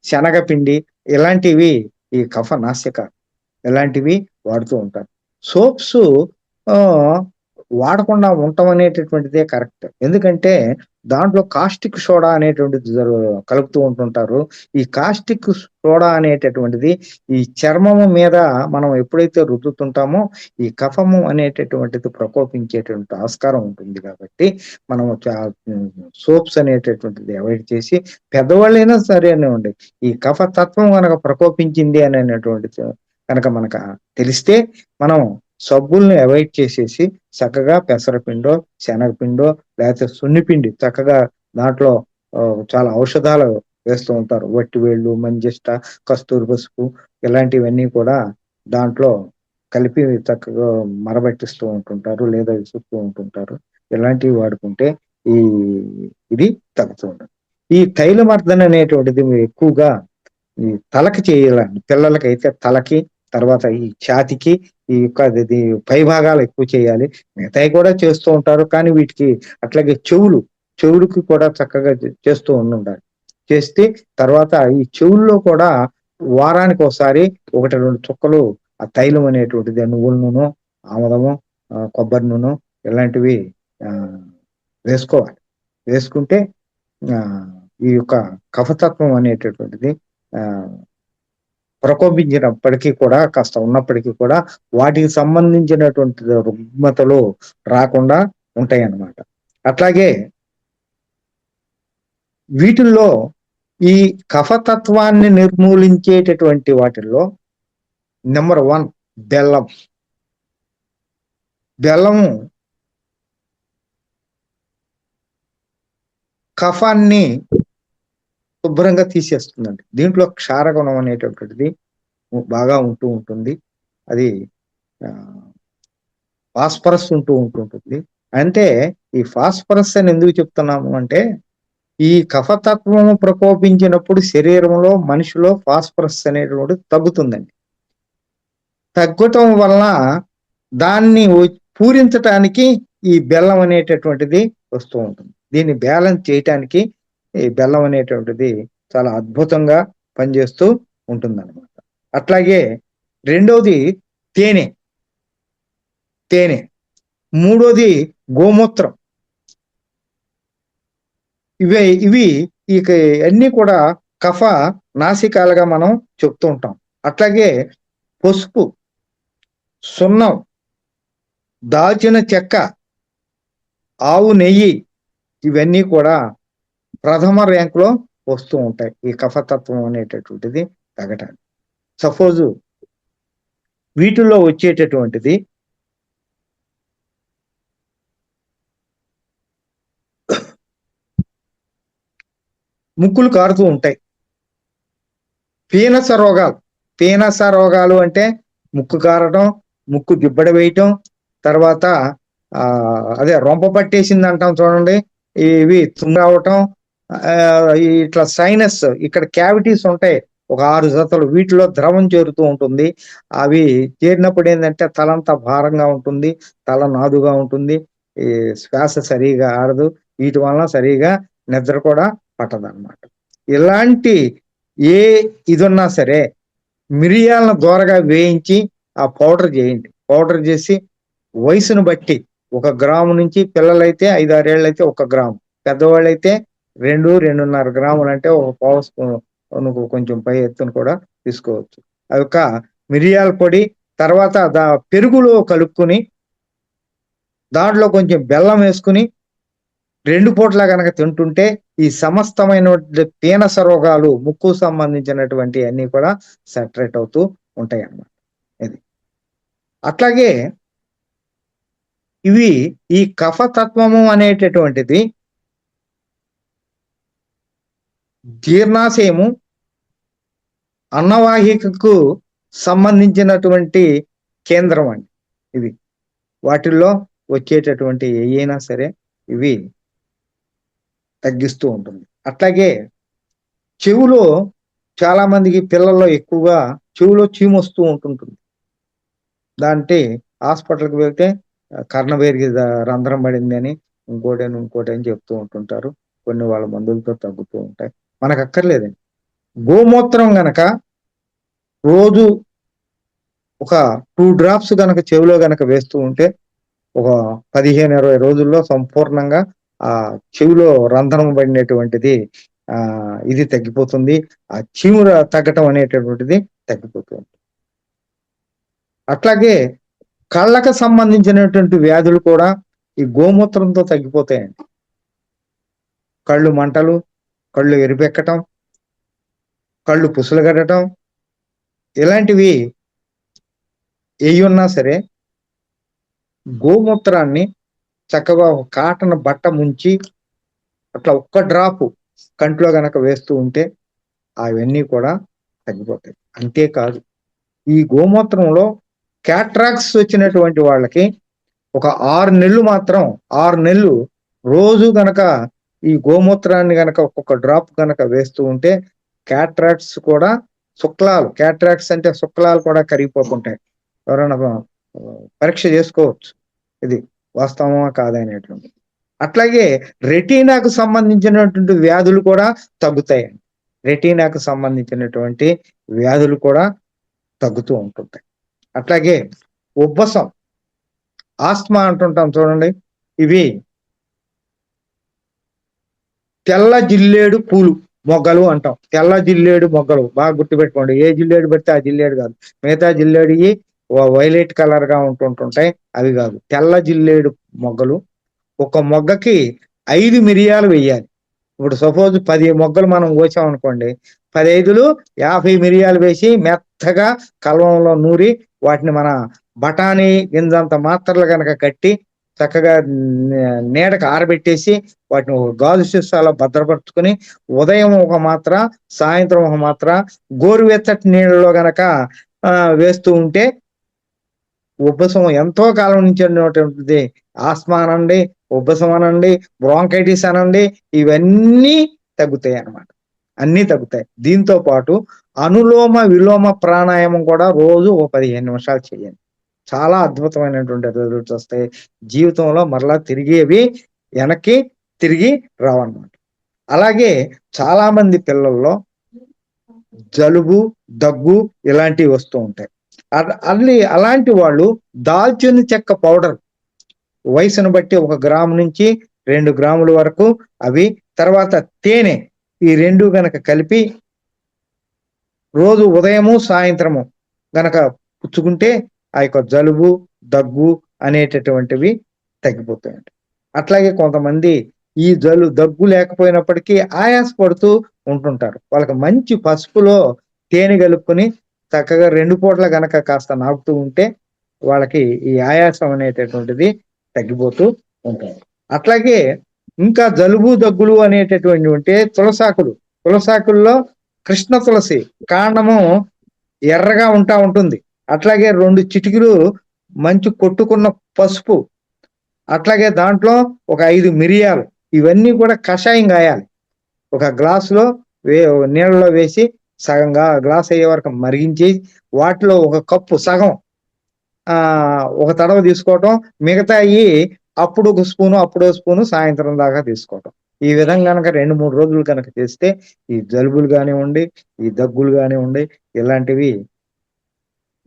శనగపిండి, ఇలాంటివి ఈ కఫ నాసిక ఇలాంటివి వాడుతూ ఉంటారు. సోప్స్ వాడకుండా ఉండటం అనేటటువంటిదే కరెక్ట్. ఎందుకంటే దాంట్లో కాస్టిక్ సోడా అనేటువంటిది కలుపుతూ ఉంటుంటారు. ఈ కాస్టిక్ సోడా అనేటటువంటిది ఈ చర్మము మీద మనం ఎప్పుడైతే రుద్దుతుంటామో ఈ కఫము అనేటటువంటిది ప్రకోపించేటువంటి ఆస్కారం ఉంటుంది. కాబట్టి మనము సోప్స్ అనేటటువంటిది అవాయిడ్ చేసి, పెద్దవాళ్ళైనా సరేనండి, ఈ కఫ తత్వం కనుక ప్రకోపించింది అని అనేటువంటిది కనుక మనకు తెలిస్తే మనం సబ్బుల్ని అవాయిడ్ చేసేసి చక్కగా పెసరపిండో, శనగపిండో, లేకపోతే సున్నిపిండి చక్కగా దాంట్లో చాలా ఔషధాలు వేస్తూ ఉంటారు. వట్టివేళ్ళు, మంజిష్ట, కస్తూరి పసుపు, ఇలాంటివన్నీ కూడా దాంట్లో కలిపి చక్కగా మరబట్టిస్తూ ఉంటుంటారు, లేదా విసురుతూ ఉంటుంటారు. ఇలాంటివి వాడుకుంటే ఈ ఇది తగ్గుతూ ఉంటుంది. ఈ తైలమర్దన అనేటువంటిది ఎక్కువగా ఈ తలకి చేయాలండి. పిల్లలకైతే తలకి, తర్వాత ఈ ఛాతికి, ఈ యొక్క పై భాగాలు ఎక్కువ చేయాలి. మిగతాయి కూడా చేస్తూ ఉంటారు. కానీ వీటికి అట్లాగే చెవులకి కూడా చక్కగా చేస్తూ ఉండాలి. చేస్తే తర్వాత ఈ చెవుల్లో కూడా వారానికి ఒకసారి 1-2 చుక్కలు ఆ తైలం అనేటువంటిది నువ్వుల నూనె, ఆముదము, కొబ్బరి నూనె ఇలాంటివి వేసుకోవాలి. వేసుకుంటే ఈ యొక్క కఫతత్వం అనేటటువంటిది ప్రకోపించినప్పటికీ కూడా, కాస్త ఉన్నప్పటికీ కూడా వాటికి సంబంధించినటువంటి రుగ్మతలు రాకుండా ఉంటాయి అన్నమాట. అట్లాగే వీటిల్లో ఈ కఫతత్వాన్ని నిర్మూలించేటటువంటి వాటిల్లో నెంబర్ 1 బెల్లం. బెల్లము కఫాన్ని శుభ్రంగా తీసేస్తుందండి. దీంట్లో క్షారగుణం అనేటటువంటిది బాగా ఉంటూ ఉంటుంది. అది ఫాస్ఫరస్ ఉంటూ ఉంటుంటుంది. అంటే ఈ ఫాస్ఫరస్ అని ఎందుకు చెప్తున్నాము అంటే, ఈ కఫతత్వము ప్రకోపించినప్పుడు శరీరంలో మనిషిలో ఫాస్ఫరస్ అనేటువంటిది తగ్గుతుందండి. తగ్గటం వలన దాన్ని పూరించటానికి ఈ బెల్లం అనేటటువంటిది వస్తూ ఉంటుంది. దీన్ని బ్యాలెన్స్ చేయటానికి ఈ బెల్లం అనేటువంటిది చాలా అద్భుతంగా పనిచేస్తూ ఉంటుందన్నమాట. అట్లాగే రెండవది తేనె. మూడోది గోమూత్రం. ఇవి అన్నీ కూడా కఫ నాసికాలుగా మనం చెప్తూ ఉంటాం. అట్లాగే పసుపు, సున్నం, దాల్చిన చెక్క, ఆవు నెయ్యి, ఇవన్నీ కూడా ప్రథమ ర్యాంకులో వస్తూ ఉంటాయి ఈ కఫతత్వం అనేటటువంటిది తగ్గటానికి. సపోజు వీటిల్లో వచ్చేటటువంటిది ముక్కులు కారుతూ ఉంటాయి. పీనస రోగాలు అంటే ముక్కు కారటం, ముక్కు దిబ్బడ వేయటం, తర్వాత అదే రొంప పట్టేసింది అంటాం చూడండి, ఇవి తుంగవటం, ఇట్లా సైనస్ ఇక్కడ క్యావిటీస్ ఉంటాయి ఒక 6 జతలు, వీటిలో ద్రవం చేరుతూ ఉంటుంది. అవి చేరినప్పుడు ఏంటంటే తలంతా భారంగా ఉంటుంది, తల నాదుగా ఉంటుంది, ఈ శ్వాస సరిగా ఆడదు, వీటి వలన సరిగా నిద్ర కూడా పట్టదన్నమాట. ఇలాంటి ఏ ఇది ఉన్నా సరే మిరియాలను దోరగా వేయించి ఆ పౌడర్ చేయండి. పౌడర్ చేసి వయసును బట్టి 1 గ్రాము నుంచి, పిల్లలైతే 5-6 ఏళ్ళు అయితే 1 గ్రాము, పెద్దవాళ్ళు అయితే 2-2.5 గ్రాములు, అంటే ఒక పావు స్పూన్ కొంచెం పై ఎత్తును కూడా తీసుకోవచ్చు. అది ఒక మిరియాల పొడి. తర్వాత పెరుగులో కలుపుకుని దాంట్లో కొంచెం బెల్లం వేసుకుని 2 పూట్ల కనుక తింటుంటే ఈ సమస్తమైన పీనస రోగాలు, ముక్కు సంబంధించినటువంటి అన్ని కూడా సెటరేట్ అవుతూ ఉంటాయి అన్నమాట. ఇది అట్లాగే ఇవి ఈ కఫతత్వము అనేటటువంటిది జీర్ణాశయము, అన్నవాహికకు సంబంధించినటువంటి కేంద్రం అండి. ఇవి వాటిల్లో వచ్చేటటువంటి ఏయైనా సరే ఇవి తగ్గిస్తూ ఉంటుంది. అట్లాగే చెవులో చాలా మందికి, పిల్లల్లో ఎక్కువగా చెవులో చీము వస్తూ ఉంటుంటుంది. దాంట్లో హాస్పిటల్కి వెళ్తే కర్ణబేరికి రంధ్రం పడింది అని, ఇంకోటి అని చెప్తూ ఉంటుంటారు. కొన్ని వాళ్ళ మందులతో తగ్గుతూ ఉంటాయి. మనకు అక్కర్లేదండి. గోమూత్రం గనక రోజు ఒక 2 డ్రాప్స్ గనక చెవిలో గనక వేస్తూ ఉంటే ఒక 15-20 రోజుల్లో సంపూర్ణంగా ఆ చెవిలో రంధ్రం పడినటువంటిది ఇది తగ్గిపోతుంది. ఆ చీము తగ్గటం అనేటటువంటిది తగ్గిపోతుంది. అట్లాగే కళ్ళకు సంబంధించినటువంటి వ్యాధులు కూడా ఈ గోమూత్రంతో తగ్గిపోతాయండి. కళ్ళు మంటలు, కళ్ళు ఎరిపెక్కటం, కళ్ళు పుసులు కట్టడం, ఇలాంటివి ఏయున్నా సరే గోమూత్రాన్ని చక్కగా కాటన్ బట్ట ముంచి అట్లా 1 డ్రాపు కంట్లో గనక వేస్తూ ఉంటే అవన్నీ కూడా తగ్గిపోతాయి. అంతేకాదు, ఈ గోమూత్రంలో క్యాట్రాక్స్ వచ్చినటువంటి వాళ్ళకి ఒక 6 నెలలు మాత్రం 6 నెలలు రోజు గనక ఈ గోమూత్రాన్ని గనక ఒక్కొక్క డ్రాప్ గనక వేస్తూ ఉంటే క్యాట్రాక్ట్స్ కూడా క్యాట్రాక్ట్స్ అంటే శుక్లాలు కూడా కరిగిపోతుంటాయి. ఎవరైనా పరీక్ష చేసుకోవచ్చు ఇది వాస్తవమా కాదనేటువంటి. అట్లాగే రెటీనాకు సంబంధించినటువంటి వ్యాధులు కూడా తగ్గుతాయండి. రెటీనాకు సంబంధించినటువంటి వ్యాధులు కూడా తగ్గుతూ ఉంటుంటాయి. అట్లాగే ఉబ్బసం, ఆస్మా అంటుంటాం చూడండి, ఇవి తెల్ల జిల్లేడు పూలు మొగ్గలు అంటాం. తెల్ల జిల్లేడు మొగ్గలు బాగా గుర్తుపెట్టుకోండి. ఏ జిల్లేడు పెడితే ఆ జిల్లేడు కాదు. మిగతా జిల్లేడు వైలెట్ కలర్ గా ఉంటుంటాయి, అవి కాదు. తెల్ల జిల్లేడు మొగ్గలు. ఒక మొగ్గకి 5 మిరియాలు వేయాలి. ఇప్పుడు సపోజ్ 10 మొగ్గలు మనం కోసామనుకోండి, 15లు 50 మిరియాలు వేసి మెత్తగా కలవంలో నూరి వాటిని మన బఠానీ గింజంత మాత్రలు కనుక కట్టి చక్కగా నీడకు ఆరబెట్టేసి వాటిని ఒక గాజు సీసాలో భద్రపరుచుకుని ఉదయం ఒక మాత్ర, సాయంత్రం ఒక మాత్ర గోరువెచ్చటి నీళ్ళలో గనక వేస్తూ ఉంటే ఉబ్బసం ఎంతో కాలం నుంచి ఉన్నటువంటిది ఆస్మా అనండి, ఉబ్బసం అనండి, బ్రాంకైటిస్ అనండి, ఇవన్నీ తగ్గుతాయి అన్నమాట. అన్నీ తగ్గుతాయి. దీంతో పాటు అనులోమ విలోమ ప్రాణాయామం కూడా రోజు 15 నిమిషాలు చేయండి. చాలా అద్భుతమైనటువంటి రిజల్ట్స్ వస్తాయి. జీవితంలో మరలా వెనక్కి తిరిగి రావన్నమాట. అలాగే చాలా మంది పిల్లల్లో జలుబు, దగ్గు ఇలాంటివి వస్తూ ఉంటాయి. అలాంటి వాళ్ళు దాల్చిన చెక్క పౌడర్ వయసును బట్టి 1 గ్రాము నుంచి 2 గ్రాముల వరకు అవి, తర్వాత తేనె, ఈ 2 గనక కలిపి రోజు ఉదయము సాయంత్రము గనక పుచ్చుకుంటే ఆ యొక్క జలుబు, దగ్గు అనేటటువంటివి తగ్గిపోతాయండి. అట్లాగే కొంతమంది ఈ దగ్గు లేకపోయినప్పటికీ ఆయాసపడుతూ ఉంటుంటారు. వాళ్ళకి మంచి పసుపులో తేనె కలుపుకొని చక్కగా 2 పూటల గనక కాస్త నాకుతూ ఉంటే వాళ్ళకి ఈ ఆయాసం అనేటటువంటిది తగ్గిపోతూ ఉంటుంది. అట్లాగే ఇంకా జలుబు, దగ్గులు అనేటటువంటివి ఉంటే తులసాకుల్లో కృష్ణ తులసి కాండము ఎర్రగా ఉంటుంది. అట్లాగే 2 చిటికెలు మంచి కొట్టుకున్న పసుపు, అట్లాగే దాంట్లో ఒక 5 మిరియాలు, ఇవన్నీ కూడా కషాయం కాయాలి. ఒక గ్లాసులో నీళ్ళలో వేసి సగంగా గ్లాస్ అయ్యే వరకు మరిగించి వాటిలో ఒక కప్పు సగం ఒక తడవ తీసుకోవటం, మిగతాయి అప్పుడు ఒక స్పూను అప్పుడో స్పూను సాయంత్రం దాకా తీసుకోవటం. ఈ విధంగా కనుక 2-3 రోజులు కనుక చేస్తే ఈ జలుబులు కానివ్వండి, ఈ దగ్గులు కానివ్వండి, ఇలాంటివి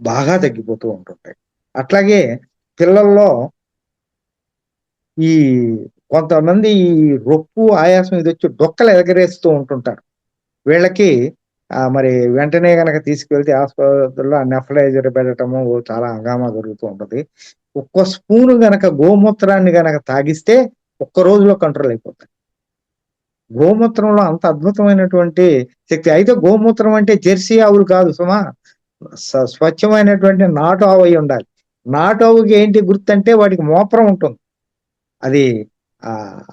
బాగా తగ్గిపోతూ ఉంటుంటాయి. అట్లాగే పిల్లల్లో ఈ కొంతమంది ఈ రొప్పు ఆయాసం ఇది వచ్చి డొక్కలు ఎగరేస్తూ ఉంటుంటారు. వీళ్ళకి మరి వెంటనే గనక తీసుకెళ్తే ఆసుపత్రిలో నెఫ్లైజర్ పెట్టడము చాలా హంగామా జరుగుతూ ఉంటది. ఒక్క స్పూను గనక గోమూత్రాన్ని గనక తాగిస్తే ఒక్క రోజులో కంట్రోల్ అయిపోతుంది. గోమూత్రంలో అంత అద్భుతమైనటువంటి శక్తి. అయితే గోమూత్రం అంటే జెర్సీ ఆవులు కాదు సుమా, స్వచ్ఛమైనటువంటి నాటు ఆవు అయి ఉండాలి. నాటు ఆవుకి ఏంటి గుర్తంటే వాటికి మోప్రం ఉంటుంది. అది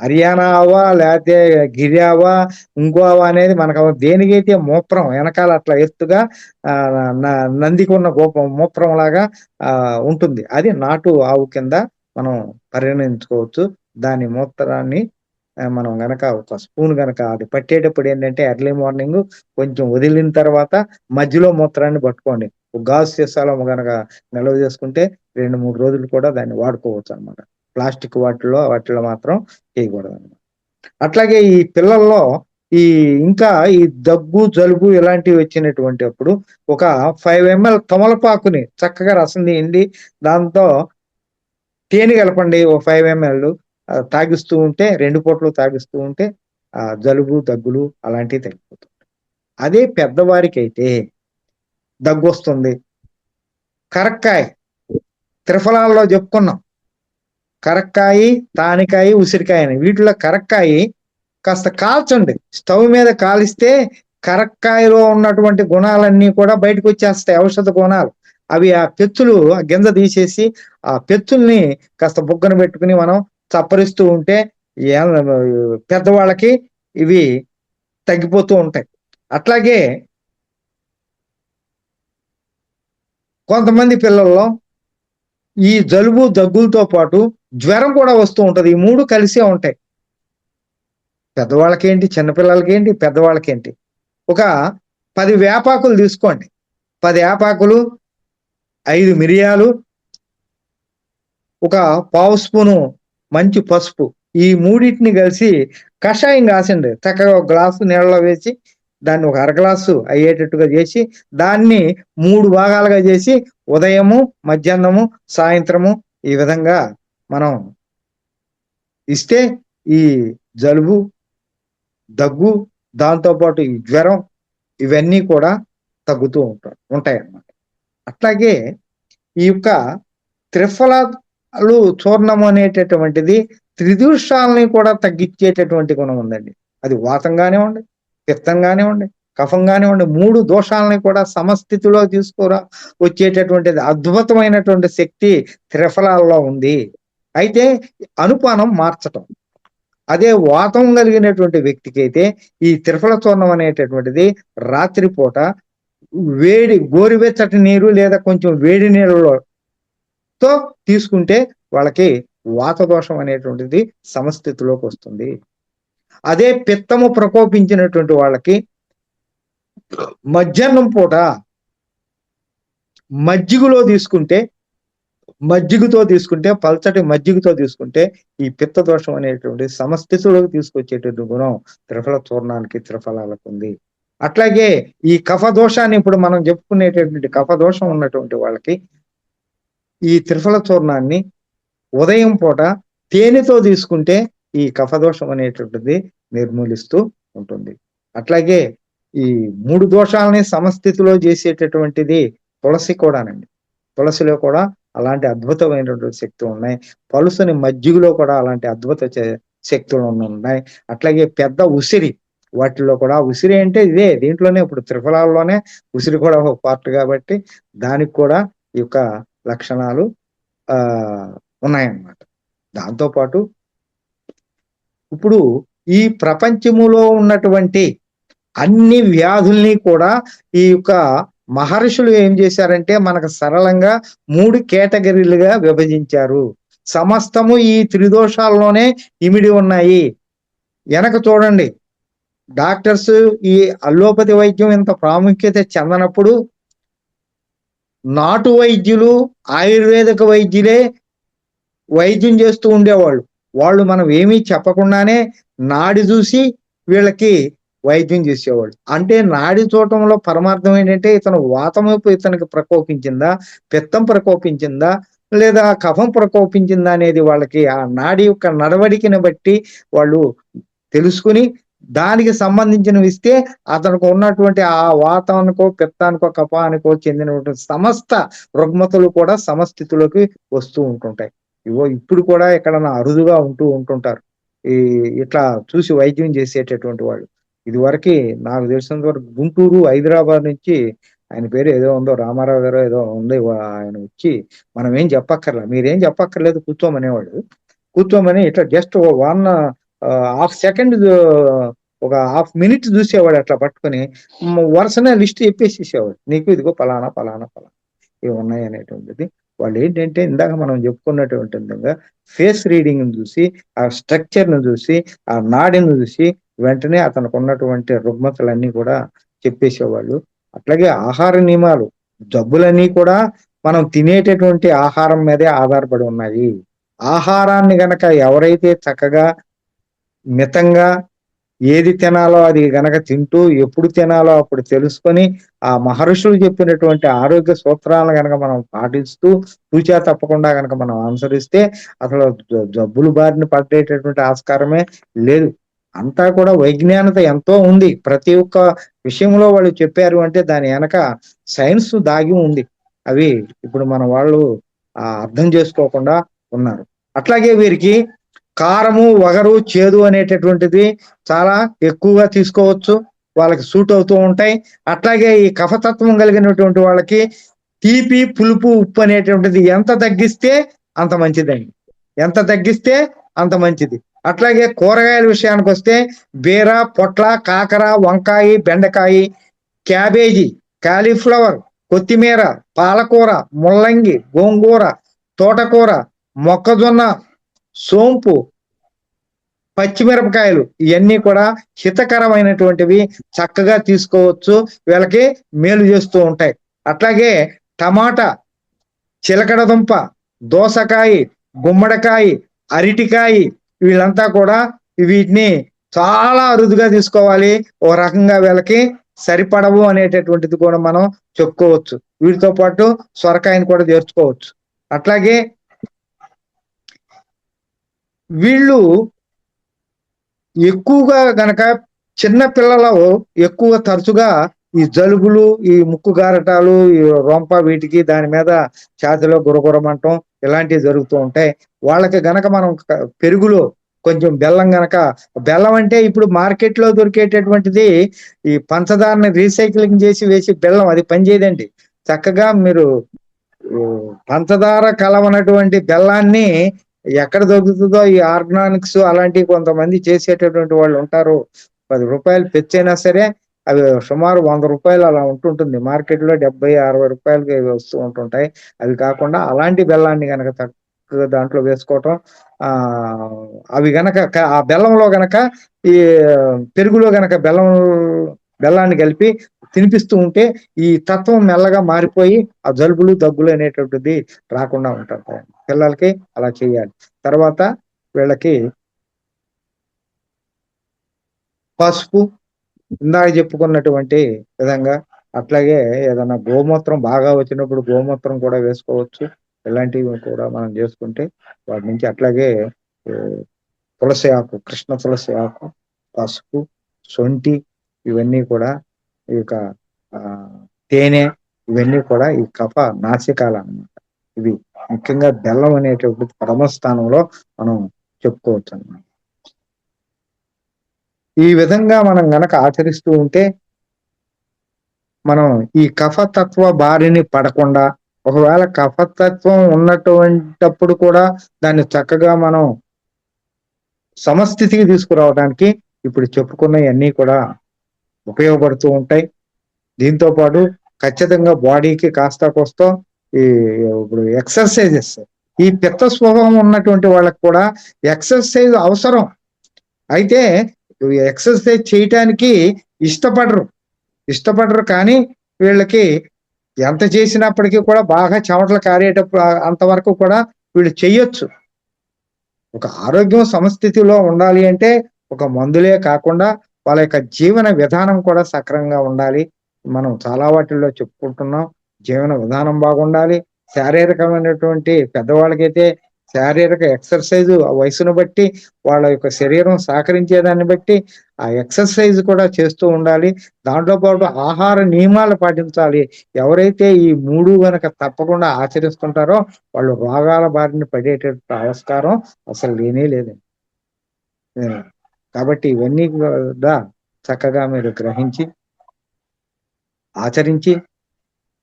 హర్యానా ఆవా లేకపోతే గిరి ఆవా ఇంకో ఆవా అనేది మనకు దేనికైతే మూత్రం వెనకాల అట్లా ఎత్తుగా నందికి ఉన్న మూత్రం లాగా ఉంటుంది. అది నాటు ఆవు కింద మనం పరిగణించుకోవచ్చు. దాని మూత్రాన్ని మనం గనక ఒక స్పూన్ గనక అది పట్టేటప్పుడు ఏంటంటే ఎర్లీ మార్నింగ్ కొంచెం వదిలిన తర్వాత మధ్యలో మూత్రాన్ని పట్టుకోండి. ఒక గాజు సీసాలో గనక నిల్వ చేసుకుంటే 2-3 రోజులు కూడా దాన్ని వాడుకోవచ్చు అనమాట. ప్లాస్టిక్ వాటిలో మాత్రం చేయకూడదు అనమాట. అట్లాగే ఈ పిల్లల్లో ఇంకా ఈ దగ్గు, జలుబు ఇలాంటివి వచ్చినటువంటి అప్పుడు ఒక 5 ml తమలపాకుని చక్కగా రసం తీయండి, దాంతో తేనె కలపండి. ఓ 5 ml తాగిస్తూ ఉంటే 2 పూటలు తాగిస్తూ ఉంటే జలుబు, దగ్గులు అలాంటివి తగ్గిపోతుంది. అదే పెద్దవారికి అయితే దగ్గు వస్తుంది, కరక్కాయ త్రిఫలాల్లో చెప్పుకున్నాం, కరక్కాయి, తానికాయి, ఉసిరికాయ అని. వీటిలో కరక్కాయి కాస్త కాల్చండి, స్టవ్ మీద కాలిస్తే కరక్కాయలో ఉన్నటువంటి గుణాలన్నీ కూడా బయటకు వచ్చేస్తాయి, ఔషధ గుణాలు. అవి ఆ పెచ్చులు ఆ గింజ తీసేసి ఆ పెచ్చుల్ని కాస్త బుగ్గన పెట్టుకుని మనం చప్పరిస్తూ ఉంటే పెద్దవాళ్ళకి ఇవి తగ్గిపోతూ ఉంటాయి. అట్లాగే కొంతమంది పిల్లల్లో ఈ జలుబు, దగ్గులతో పాటు జ్వరం కూడా వస్తూ ఉంటది. ఈ 3 కలిసే ఉంటాయి. పెద్దవాళ్ళకేంటి, చిన్నపిల్లలకేంటి, పెద్దవాళ్ళకేంటి. ఒక 10 వేపాకులు తీసుకోండి. 10 వేపాకులు, 5 మిరియాలు, ఒక పావు స్పూను మంచి పసుపు, ఈ 3టిని కలిసి కషాయం కాసండి. చక్కగా ఒక గ్లాసు నీళ్ళలో వేసి దాన్ని ఒక అరగ్లాసు అయ్యేటట్టుగా చేసి దాన్ని 3 భాగాలుగా చేసి ఉదయము, మధ్యాహ్నము, సాయంత్రము ఈ విధంగా మనం ఇస్తే ఈ జలుబు, దగ్గు, దాంతోపాటు ఈ జ్వరం ఇవన్నీ కూడా తగ్గుతూ ఉంటాయి అన్నమాట. అట్లాగే ఈ యొక్క త్రిఫలాలు చూర్ణం అనేటటువంటిది త్రిదోషాలని కూడా తగ్గించేటటువంటి గుణం ఉందండి. అది వాతం కానివ్వండి, పిత్తం కానివ్వండి, కఫం కానివ్వండి, 3 దోషాలని కూడా సమస్థితిలో తీసుకురా వచ్చేటటువంటిది అద్భుతమైనటువంటి శక్తి త్రిఫలాల్లో ఉంది. అయితే అనుపానం మార్చటం. అదే వాతం కలిగినటువంటి వ్యక్తికి అయితే ఈ త్రిఫల చూర్ణం అనేటటువంటిది రాత్రిపూట గోరువెచ్చటి నీరు లేదా కొంచెం వేడి నీళ్ళతో తీసుకుంటే వాళ్ళకి వాత దోషం అనేటువంటిది సమస్థితిలోకి వస్తుంది. అదే పిత్తము ప్రకోపించినటువంటి వాళ్ళకి మధ్యాహ్నం పూట మజ్జిగతో తీసుకుంటే పల్చటి మజ్జిగతో తీసుకుంటే ఈ పిత్త దోషం అనేటువంటి సమస్థితిలోకి తీసుకొచ్చేటువంటి గుణం త్రిఫల చూర్ణానికి, త్రిఫలాలకు ఉంది. అట్లాగే ఈ కఫ దోషాన్ని ఇప్పుడు మనం చెప్పుకునేటటువంటి కఫ దోషం ఉన్నటువంటి వాళ్ళకి ఈ త్రిఫల చూర్ణాన్ని ఉదయం పూట తేనెతో తీసుకుంటే ఈ కఫ దోషం అనేటువంటిది నిర్మూలిస్తూ ఉంటుంది. అట్లాగే ఈ 3 దోషాలని సమస్థితిలో చేసేటటువంటిది తులసి కూడానండి. తులసిలో కూడా అలాంటి అద్భుతమైనటువంటి శక్తులు ఉన్నాయి. పలుసని మజ్జిగలో కూడా అలాంటి అద్భుత శక్తులు ఉన్నాయి. అట్లాగే పెద్ద ఉసిరి వాటిల్లో కూడా ఉసిరి అంటే ఇదే, దీంట్లోనే ఇప్పుడు త్రిఫలాల్లోనే ఉసిరి కూడా ఒక పార్ట్ కాబట్టి దానికి కూడా ఈ యొక్క లక్షణాలు ఉన్నాయన్నమాట. దాంతోపాటు ఇప్పుడు ఈ ప్రపంచములో ఉన్నటువంటి అన్ని వ్యాధుల్ని కూడా ఈ యొక్క మహర్షులు ఏం చేశారంటే మనకు సరళంగా 3 కేటగిరీలుగా విభజించారు. సమస్తము ఈ త్రిదోషాల్లోనే ఇమిడి ఉన్నాయి. వెనక చూడండి, డాక్టర్స్ ఈ అల్లోపతి వైద్యం ఇంత ప్రాముఖ్యత చెందనప్పుడు నాటు వైద్యులు, ఆయుర్వేదిక వైద్యులే వైద్యం చేస్తూ ఉండేవాళ్ళు. వాళ్ళు మనం ఏమీ చెప్పకుండానే నాడి చూసి వీళ్ళకి వైద్యం చేసేవాళ్ళు. అంటే నాడి చూడటంలో పరమార్థం ఏంటంటే ఇతను వాతం వైపు ఇతనికి ప్రకోపించిందా, పిత్తం ప్రకోపించిందా, లేదా కఫం ప్రకోపించిందా అనేది వాళ్ళకి ఆ నాడి యొక్క నడవడికని బట్టి వాళ్ళు తెలుసుకుని దానికి సంబంధించినవి ఇస్తే అతనికి ఉన్నటువంటి ఆ వాతానికో, పిత్తానికో, కఫానికో చెందినటువంటి సమస్త రుగ్మతలు కూడా సమస్థితిలోకి వస్తూ ఉంటుంటాయి. ఇప్పుడు కూడా ఎక్కడన్నా అరుదుగా ఉంటుంటారు ఈ ఇట్లా చూసి వైద్యం చేసేటటువంటి వాళ్ళు. ఇదివరకు నాకు తెలిసినంత వరకు గుంటూరు, హైదరాబాద్ నుంచి ఆయన పేరు ఏదో ఉందో, రామారావు గారు ఏదో ఉంది, ఆయన వచ్చి మనం ఏం చెప్పక్కర్లేదు, మీరేం చెప్పక్కర్లేదు, కూర్చోమనేవాడు. కూర్చోమని ఇట్లా జస్ట్ 1/2 సెకండ్, ఒక 1/2 మినిట్ చూసేవాడు అట్లా పట్టుకొని వరుసనే లిస్ట్ చెప్పేసేసేవాడు. నీకు ఇదిగో పలానా పలానా పలానా ఇవి ఉన్నాయి అనేటువంటిది. వాళ్ళు ఏంటంటే ఇందాక మనం చెప్పుకున్నటువంటి విధంగా ఫేస్ రీడింగ్ చూసి, ఆ స్ట్రక్చర్ ను చూసి, ఆ నాడిని చూసి వెంటనే అతనికి ఉన్నటువంటి రుగ్మతలన్నీ కూడా చెప్పేసేవాళ్ళు. అట్లాగే ఆహార నియమాలు, జబ్బులన్నీ కూడా మనం తినేటటువంటి ఆహారం మీదే ఆధారపడి ఉన్నాయి. ఆహారాన్ని గనక ఎవరైతే చక్కగా మితంగా ఏది తినాలో అది గనక తింటూ ఎప్పుడు తినాలో అప్పుడు తెలుసుకొని ఆ మహర్షులు చెప్పినటువంటి ఆరోగ్య సూత్రాలను గనక మనం పాటిస్తూ తూచా తప్పకుండా గనక మనం అనుసరిస్తే అసలు జబ్బులు బారిన పడేటటువంటి ఆస్కారమే లేదు. అంతా కూడా వైజ్ఞానికత ఎంతో ఉంది. ప్రతి ఒక్క విషయంలో వాళ్ళు చెప్పారు అంటే దాని వెనక సైన్స్ దాగి ఉంది. అవి ఇప్పుడు మన వాళ్ళు అర్థం చేసుకోకుండా ఉన్నారు. అట్లాగే వీరికి కారము, వగరు, చేదు అనేటటువంటిది చాలా ఎక్కువగా తీసుకోవచ్చు, వాళ్ళకి సూట్ అవుతూ ఉంటాయి. అట్లాగే ఈ కఫతత్వం కలిగినటువంటి వాళ్ళకి తీపి, పులుపు, ఉప్పు అనేటువంటిది ఎంత తగ్గిస్తే అంత మంచిదండి. ఎంత తగ్గిస్తే అంత మంచిది. అట్లాగే కూరగాయల విషయానికి వస్తే బీర, పొట్ల, కాకర, వంకాయ, బెండకాయ, క్యాబేజీ, కాలీఫ్లవర్, కొత్తిమీర, పాలకూర, ముల్లంగి, గోంగూర, తోటకూర, మొక్కజొన్న, సోంపు, పచ్చిమిరపకాయలు ఇవన్నీ కూడా హితకరమైనటువంటివి, చక్కగా తీసుకోవచ్చు, వీళ్ళకి మేలు చేస్తూ ఉంటాయి. అట్లాగే టమాటా, చిలకడ దుంప, దోసకాయ, గుమ్మడికాయ, అరటికాయ వీళ్ళంతా కూడా వీటిని చాలా అరుదుగా తీసుకోవాలి. ఓ రకంగా వీళ్ళకి సరిపడవు అనేటటువంటిది కూడా మనం చెప్పుకోవచ్చు. వీటితో పాటు సొరకాయని కూడా చేర్చుకోవచ్చు. అట్లాగే వీళ్ళు ఎక్కువగా గనక చిన్న పిల్లలు ఎక్కువ తరచుగా ఈ జలుబులు, ఈ ముక్కు గారటాలు, ఈ రొంప వీటికి దాని మీద ఛాతీలో గురగురమంటం ఇలాంటివి జరుగుతూ ఉంటాయి. వాళ్ళకి గనక మనం పెరుగులో కొంచెం బెల్లం గనక, బెల్లం అంటే ఇప్పుడు మార్కెట్లో దొరికేటటువంటిది ఈ పంచదారని రీసైక్లింగ్ చేసి వేసి బెల్లం, అది పనిచేయదండి. చక్కగా మీరు పంచదార కలవనటువంటి బెల్లాన్ని ఎక్కడ దొరుకుతుందో ఈ ఆర్గానిక్స్ అలాంటివి కొంతమంది చేసేటటువంటి వాళ్ళు ఉంటారు. 10 రూపాయలు తెచ్చైనా సరే అవి సుమారు 100 రూపాయలు అలా ఉంటుంటుంది. మార్కెట్లో 70-60 రూపాయలకి వస్తూ ఉంటుంటాయి. అవి కాకుండా అలాంటి బెల్లాన్ని గనక చక్కగా దాంట్లో వేసుకోవటం, అవి గనక ఆ బెల్లంలో గనక ఈ పెరుగులో గనక బెల్లాన్ని కలిపి తినిపిస్తూ ఉంటే ఈ తత్వం మెల్లగా మారిపోయి ఆ జలుబులు, దగ్గులు అనేటువంటిది రాకుండా ఉంటారు. పిల్లలకి అలా చేయాలి. తర్వాత వీళ్ళకి పసుపు ఇందాక చెప్పుకున్నటువంటి విధంగా, అట్లాగే ఏదైనా గోమూత్రం బాగా వచ్చినప్పుడు గోమూత్రం కూడా వేసుకోవచ్చు. ఇలాంటివి కూడా మనం చేసుకుంటే వాటి నుంచి, అట్లాగే తులసి ఆకు, కృష్ణ తులసి ఆకు, పసుపు, సొంటి ఇవన్నీ కూడా, ఈ యొక్క తేనె ఇవన్నీ కూడా ఈ కఫ నాసికాలు అన్నమాట. ఇవి ముఖ్యంగా బెల్లం అనేటప్పుడు పరమ స్థానంలో మనం చెప్పుకోవచ్చు అన్నమాట. ఈ విధంగా మనం గనక ఆచరిస్తూ ఉంటే మనం ఈ కఫతత్వ బారిని పడకుండా, ఒకవేళ కఫతత్వం ఉన్నటువంటప్పుడు కూడా దాన్ని చక్కగా మనం సమస్థితికి తీసుకురావడానికి ఇప్పుడు చెప్పుకున్నయన్నీ కూడా ఉపయోగపడుతూ ఉంటాయి. దీంతో పాటు ఖచ్చితంగా బాడీకి కాస్త కోస్తో ఈ ఇప్పుడు ఎక్సర్సైజెస్, ఈ పిత్త స్వభావం ఉన్నటువంటి వాళ్ళకి కూడా ఎక్సర్సైజ్ అవసరం. అయితే ఎక్సర్సైజ్ చేయటానికి ఇష్టపడరు. ఇష్టపడరు కానీ వీళ్ళకి ఎంత చేసినప్పటికీ కూడా బాగా చెమటలు కారేటప్పుడు అంతవరకు కూడా వీళ్ళు చెయ్యొచ్చు. ఒక ఆరోగ్యం సమస్థితిలో ఉండాలి అంటే ఒక మందులే కాకుండా వాళ్ళ యొక్క జీవన విధానం కూడా సక్రమంగా ఉండాలి. మనం చాలా వాటిల్లో చెప్పుకుంటున్నాం. జీవన విధానం బాగుండాలి. శారీరకమైనటువంటి పెద్దవాళ్ళకైతే శారీరక ఎక్సర్సైజు ఆ వయసును బట్టి, వాళ్ళ యొక్క శరీరం సహకరించేదాన్ని బట్టి ఆ ఎక్సర్సైజ్ కూడా చేస్తూ ఉండాలి. దాంట్లో పాటు ఆహార నియమాలు పాటించాలి. ఎవరైతే ఈ 3 గనక తప్పకుండా ఆచరిస్తుంటారో వాళ్ళు రోగాల బారిన పడేటటువంటి ఆస్కారం అసలు లేనే లేదండి. కాబట్టి ఇవన్నీ కూడా చక్కగా మీరు గ్రహించి, ఆచరించి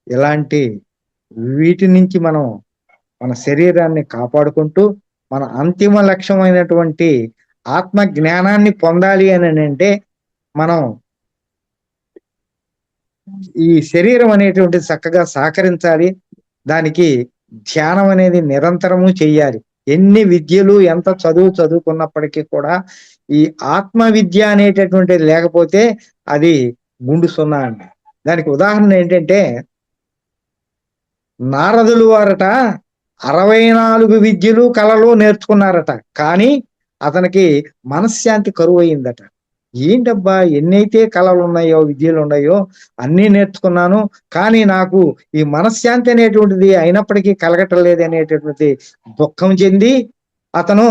ఇలాంటి వీటి నుంచి మనం మన శరీరాన్ని కాపాడుకుంటూ, మన అంతిమ లక్ష్యమైనటువంటి ఆత్మ జ్ఞానాన్ని పొందాలి అనంటే మనం ఈ శరీరం అనేటువంటిది చక్కగా సహకరించాలి. దానికి ధ్యానం అనేది నిరంతరము చెయ్యాలి. ఎన్ని విద్యలు ఎంత చదువుకున్నప్పటికీ కూడా ఈ ఆత్మ విద్య అనేటటువంటిది లేకపోతే అది గుండు సున్నా అండి. దానికి ఉదాహరణ ఏంటంటే నారదులు వారట 64 విద్యలు కళలు నేర్చుకున్నారట. కానీ అతనికి మనశ్శాంతి కరువయిందట. ఏంటబ్బా ఎన్నైతే కళలున్నాయో, విద్యలున్నాయో అన్నీ నేర్చుకున్నాను. కానీ నాకు ఈ మనశ్శాంతి అనేటువంటిది అయినప్పటికీ కలగటం లేదనేటటువంటి దుఃఖం చెంది అతను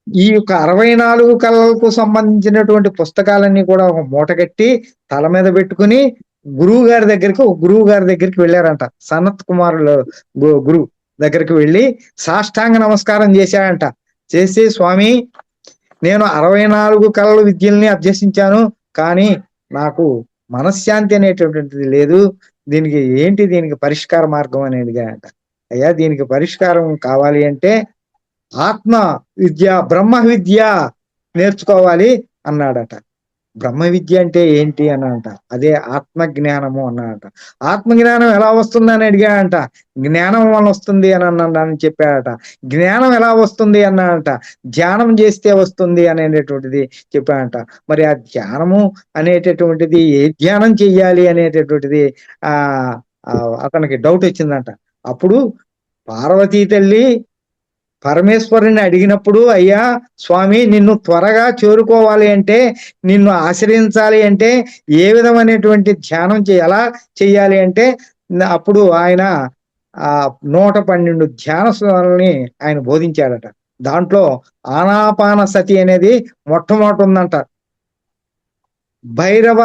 ఈ యొక్క 64 కళలకు సంబంధించినటువంటి పుస్తకాలన్నీ కూడా ఒక మూటగట్టి తల మీద పెట్టుకుని ఒక గురువు గారి దగ్గరికి వెళ్ళారంట. సనత్ కుమారులు గురువు దగ్గరికి వెళ్ళి సాష్టాంగ నమస్కారం చేశాడంట. చేసి స్వామి నేను 64 కళల విద్యల్ని అభ్యసించాను. కానీ నాకు మనశ్శాంతి అనేటటువంటిది లేదు. దీనికి పరిష్కార మార్గం అనేది అంట. అయ్యా దీనికి పరిష్కారం కావాలి అంటే ఆత్మ విద్య, బ్రహ్మ విద్య నేర్చుకోవాలి అన్నాడట. బ్రహ్మ విద్య అంటే ఏంటి అనంట. అదే ఆత్మ జ్ఞానము అన్నాడట. ఆత్మ జ్ఞానం ఎలా వస్తుందని అడిగాడంట. జ్ఞానం వల్ల వస్తుంది అని చెప్పాడట. జ్ఞానం ఎలా వస్తుంది అన్నాడట. ధ్యానం చేస్తే వస్తుంది అనేటటువంటిది చెప్పాడట. మరి ఆ ధ్యానము అనేటటువంటిది ఏ ధ్యానం చెయ్యాలి అనేటటువంటిది అతనికి డౌట్ వచ్చిందంట. అప్పుడు పార్వతీ తల్లి పరమేశ్వరుని అడిగినప్పుడు అయ్యా స్వామి నిన్ను త్వరగా చేరుకోవాలి అంటే, నిన్ను ఆశ్రయించాలి అంటే ఏ విధమైనటువంటి ధ్యానం ఎలా చెయ్యాలి అంటే అప్పుడు ఆయన 112 ధ్యానని ఆయన బోధించాడట. దాంట్లో ఆనాపాన సతి అనేది మొట్టమొదటి ఉందంట. భైరవ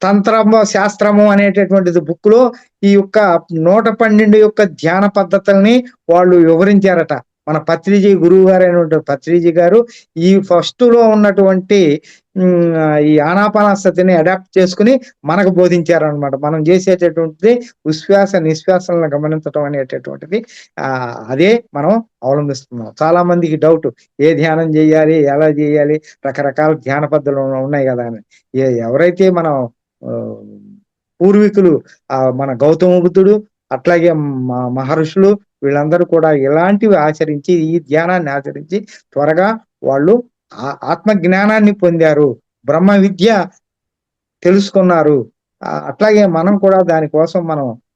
తంత్రము శాస్త్రము అనేటటువంటిది బుక్ లో ఈ యొక్క 112 యొక్క ధ్యాన పద్ధతుల్ని వాళ్ళు వివరించారట. మన పత్రిజీ గురువు గారు అయినటువంటి పత్రిజీ గారు ఈ ఫస్ట్ లో ఉన్నటువంటి ఈ ఆనాపానసతిని అడాప్ట్ చేసుకుని మనకు బోధించారనమాట. మనం చేసేటటువంటిది ఉశ్వాస నిశ్వాసాలను గమనించడం అనేటటువంటిది అదే మనం అవలంబిస్తున్నాం. చాలా మందికి డౌట్ ఏ ధ్యానం చేయాలి, ఎలా చేయాలి, రకరకాల ధ్యాన పద్ధతులు ఉన్నాయి కదా అని. ఎవరైతే మనం పూర్వీకులు మన గౌతమ బుద్ధుడు అట్లాగే మహర్షులు వీళ్ళందరూ కూడా ఇలాంటివి ఆచరించి ఈ ధ్యానాన్ని ఆచరించి త్వరగా వాళ్ళు ఆత్మ జ్ఞానాన్ని పొందారు, బ్రహ్మ విద్య తెలుసుకున్నారు. అట్లాగే మనం కూడా దానికోసం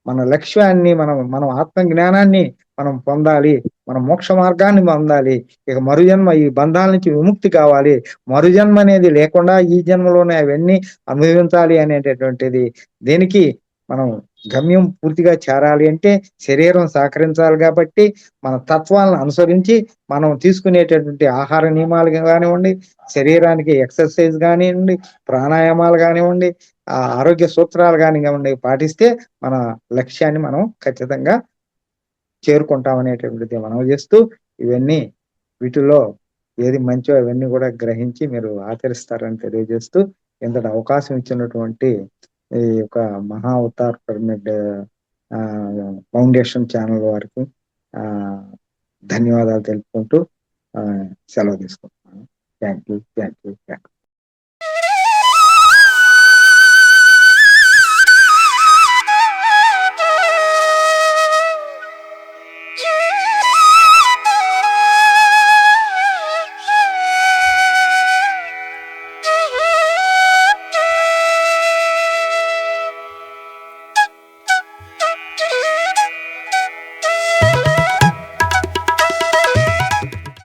మన లక్ష్యాన్ని మనం ఆత్మ జ్ఞానాన్ని మనం పొందాలి, మన మోక్ష మార్గాన్ని పొందాలి. ఇక మరుజన్మ ఈ బంధాల నుంచి విముక్తి కావాలి. మరుజన్మ అనేది లేకుండా ఈ జన్మలోనే అవన్నీ అనుభవించాలి అనేటటువంటిది. దేనికి మనం గమ్యం పూర్తిగా చేరాలి అంటే శరీరం సహకరించాలి. కాబట్టి మన తత్వాలను అనుసరించి మనం తీసుకునేటటువంటి ఆహార నియమాలు కానివ్వండి, శరీరానికి ఎక్సర్సైజ్ కానివ్వండి, ప్రాణాయామాలు కానివ్వండి, ఆరోగ్య సూత్రాలు కానివ్వండి పాటిస్తే మన లక్ష్యాన్ని మనం ఖచ్చితంగా చేరుకుంటాం అనేటువంటిది మనం చేస్తూ వీటిలో ఏది మంచో అవన్నీ కూడా గ్రహించి మీరు ఆచరిస్తారని తెలియజేస్తూ, ఇంతటి అవకాశం ఇచ్చినటువంటి ఈ యొక్క మహా అవతార్ పిరమిడ్ ఫౌండేషన్ ఛానల్ వారికి ధన్యవాదాలు తెలుపుకుంటూ సెలవు తీసుకుంటున్నాను. Thank you.